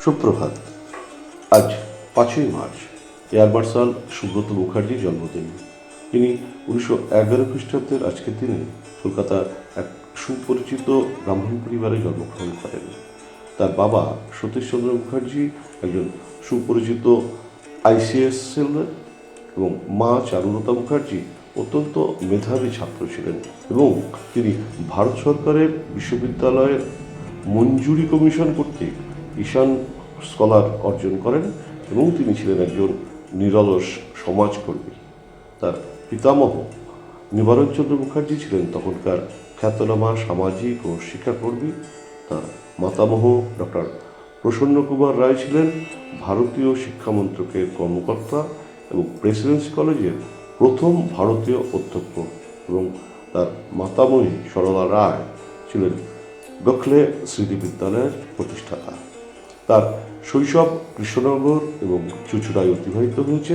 সুপ্রভাত। আজ 5ই March air marshal Subrata মুখার্জির জন্মদিন। তিনি 1911 খ্রিস্টাব্দের আজকের দিনে কলকাতার এক সুপরিচিত ব্রাহ্মণ পরিবারে জন্মগ্রহণ করেন। তার বাবা সতীশচন্দ্র মুখার্জি একজন সুপরিচিত আইসিএস সেলার এবং মা চারুলতা মুখার্জি অত্যন্ত মেধাবী ছাত্র ছিলেন এবং তিনি ভারত সরকারের বিশ্ববিদ্যালয়ের মঞ্জুরি কমিশন কর্তৃক ঈশান স্কলার অর্জন করেন এবং তিনি ছিলেন একজন নিরলস সমাজকর্মী। তার পিতামহ নিবারণচন্দ্র মুখার্জি ছিলেন তখনকার খ্যাতনামা সামাজিক ও শিক্ষাকর্মী। তার মাতামহ ডক্টর প্রসন্ন কুমার রায় ছিলেন ভারতীয় শিক্ষা মন্ত্রকের কর্মকর্তা এবং প্রেসিডেন্সি কলেজের প্রথম ভারতীয় অধ্যক্ষ, এবং তার মাতামহী সরলা রায় ছিলেন গোখলে স্মৃতি বিদ্যালয়ের প্রতিষ্ঠাতা। তার শৈশব কৃষ্ণনগর এবং চুঁচুড়ায় অতিবাহিত হয়েছে।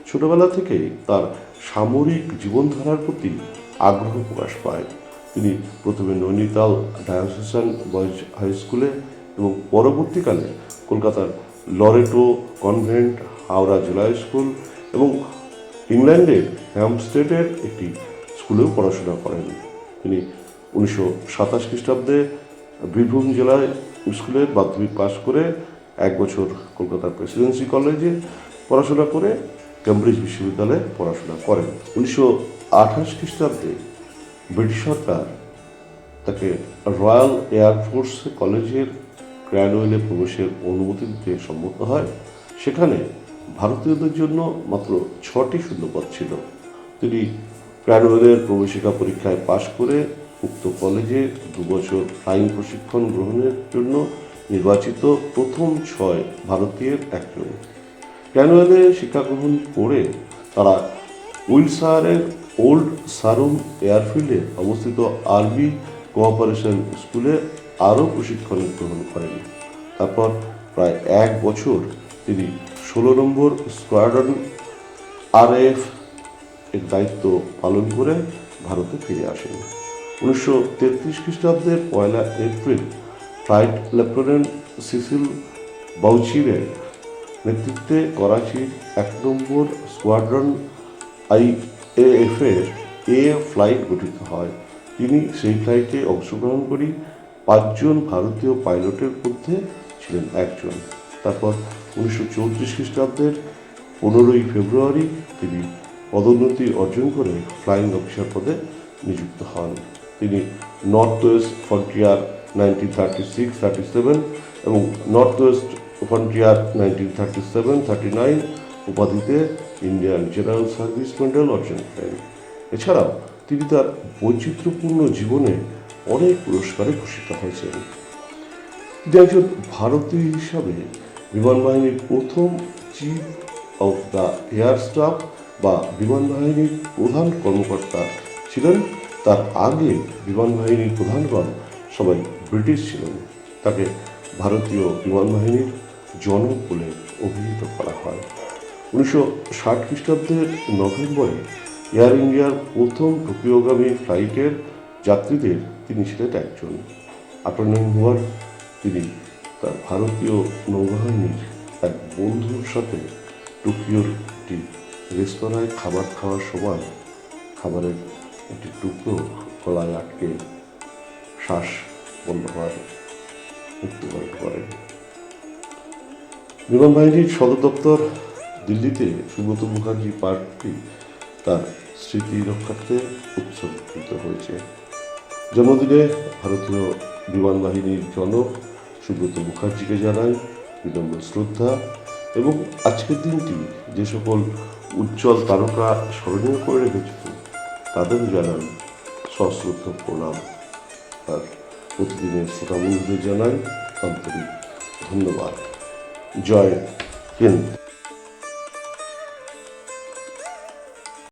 ছোটবেলা থেকেই তার সামরিক জীবনধারার প্রতি আগ্রহ প্রকাশ পায়। তিনি প্রথমে নৈনিতাল ডায়োসিসান বয়েজ হাই স্কুলে এবং পরবর্তীকালে কলকাতার লরেটো কনভেন্ট, হাওড়া জেলা স্কুল এবং ইংল্যান্ডের হ্যাম্পস্টেডের একটি স্কুলেও পড়াশোনা করেন। তিনি 1927 খ্রিস্টাব্দে বীরভূম জেলায় স্কুলের মাধ্যমিক পাশ করে 1 বছর কলকাতার প্রেসিডেন্সি কলেজে পড়াশোনা করে কেমব্রিজ বিশ্ববিদ্যালয়ে পড়াশোনা করেন। 1928 খ্রিস্টাব্দে ব্রিটিশ সরকার তাকে রয়্যাল এয়ারফোর্স কলেজের ক্র্যানওয়েলে প্রবেশের অনুমতি দিতে সম্মত হয়। সেখানে ভারতীয়দের জন্য মাত্র 6টি শূন্যপদ ছিল। তিনি ক্র্যানওয়েলের প্রবেশিকা পরীক্ষায় পাশ করে উক্ত কলেজে 2 বছর ফ্লাইং প্রশিক্ষণ গ্রহণের জন্য নির্বাচিত প্রথম 6 ভারতীয়ের একজন। ক্র্যানওয়েলে শিক্ষা গ্রহণ করে তারা উইলসায়ারের ওল্ড সারুম এয়ারফিল্ডে অবস্থিত আর্মি কোঅপারেশন স্কুলে আরও প্রশিক্ষণ গ্রহণ করেন। তারপর প্রায় 1 বছর তিনি 16 নম্বর স্কোয়াড্রন RAF এর দায়িত্ব পালন করে ভারতে ফিরে আসেন। 1933 খ্রিস্টাব্দের 1 এপ্রিল ফ্লাইট লেফটেন্যান্ট সিসিল বাউচিরের নেতৃত্বে করাচির 1 নম্বর স্কোয়াড্রন IAF এর ফ্লাইট গঠিত হয়। তিনি সেই ফ্লাইটে অংশগ্রহণ করি 5 জন ভারতীয় পাইলটের মধ্যে ছিলেন একজন। তারপর 1934 খ্রিস্টাব্দের 15ই ফেব্রুয়ারি তিনি পদোন্নতি অর্জন করে ফ্লাইং অফিসার পদে নিযুক্ত হন। তিনি নর্থ ওয়েস্ট ফ্রন্টিয়ার 1936-37 এবং নর্থ ওয়েস্ট ফ্রন্টিয়ার 1937-39 উপাধিতে ইন্ডিয়ান জেনারেল সার্ভিস মেডেল অর্জন করেন। এছাড়াও তিনি তার বৈচিত্র্যপূর্ণ জীবনে অনেক পুরস্কারে ভূষিত হয়েছেন। তিনি একজন ভারতীয় হিসাবে বিমান বাহিনীর প্রথম chief of the air staff বা বিমান বাহিনীর প্রধান কর্মকর্তা ছিলেন। তার আগে বিমান বাহিনীর প্রধানগণ সবাই ব্রিটিশ ছিলেন। তাকে ভারতীয় বিমান বাহিনীর জনক বলে অভিহিত করা হয়। 1960 খ্রিস্টাব্দের নভেম্বরে এয়ার ইন্ডিয়ার প্রথম টোকিওগামী ফ্লাইটের যাত্রীদের তিনি ছিলেন একজন। 18 নভেম্বর তিনি তার ভারতীয় নৌবাহিনীর এক বন্ধুর সাথে টোকিওর একটি রেস্তোরাঁয় খাবার খাওয়ার সময় খাবারের একটি টুকরো গলায় আটকে শ্বাস বন্ধ হওয়ার মৃত্যুবরণ করেন। বিমান বাহিনীর সদর দপ্তর দিল্লিতে সুব্রত মুখার্জি পার্কটি তার স্মৃতি রক্ষার্থে উৎসর্গিত হয়েছে। জন্মদিনে ভারতীয় বিমান বাহিনীর জনক সুব্রত মুখার্জিকে জানাই বিনম্র শ্রদ্ধা, এবং আজকের দিনটি যে সকল উজ্জ্বল তারকা স্মরণীয় করে রেখেছিল তাদেরও জানান সশ্রদ্ধ প্রণাম। আর প্রতিদিনের শ্রোতা বন্ধুদের জানাই আন্তরিক ধন্যবাদ। জয় হিন্দ।